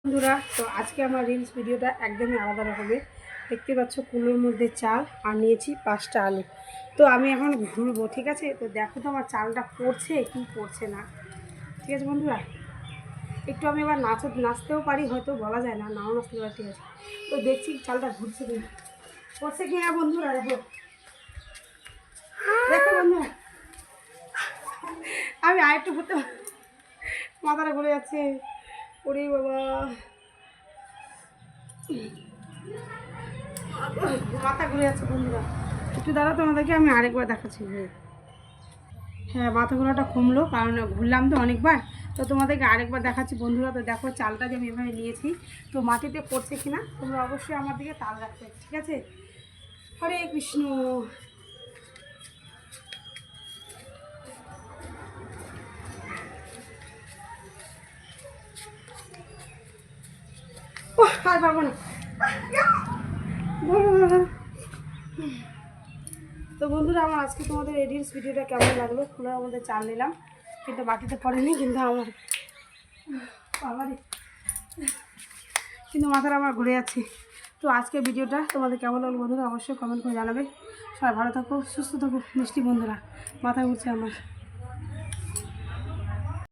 বন্ধুরা, তো আজকে আমার রিলস ভিডিওটা একদমই আলাদা রকমের। দেখতে পাচ্ছ কুলোর মধ্যে চাল আর নিয়েছি 5টা আলু। তো আমি এখন ঘুরবো, ঠিক আছে? তো দেখো তো আমার চালটা পড়ছে কি পড়ছে না। ঠিক আছে বন্ধুরা, একটু আমি এবার নাচতেও পারি, হয়তো বলা যায় না, নাও নাচতে পারি, ঠিক আছে? তো দেখছি চালটা ঘুরছে কি পড়ছে কি না বন্ধুরা। দেখো দেখো বন্ধুরা, আমি আরেকটু ঘুরতে মাথাটা ঘুরে যাচ্ছে। ওরে বাবা, মাথা ঘুরে যাচ্ছে বন্ধুরা। একটু দাঁড়া, তোমাদেরকে আমি আরেকবার দেখাচ্ছি। হ্যাঁ, মাথা ঘোরাটা কমলো, কারণ ঘুরলাম তো অনেকবার। তো তোমাদেরকে আরেকবার দেখাচ্ছি বন্ধুরা। তো দেখো চালটা যে আমি এভাবে নিয়েছি, তো মাটিতে পড়ছে কিনা তোমরা অবশ্যই আমার দিকে তাল রাখবে, ঠিক আছে? হরে কৃষ্ণ। ও আর পারবো না। তো বন্ধুরা, আমার আজকে তোমাদের এই রিলস ভিডিওটা কেমন লাগলো? খোলার মধ্যে চাল নিলাম, কিন্তু মাটিতে পড়েনি, কিন্তু আমার বাবারে, কিন্তু মাথাটা আমার ঘুরে যাচ্ছে। তো আজকে ভিডিওটা তোমাদের কেমন লাগলো বন্ধুরা অবশ্যই কমেন্ট করে জানাবে। সবাই ভালো থাকো, সুস্থ থাকো মিষ্টি বন্ধুরা। মাথা ঘুরছে আমার।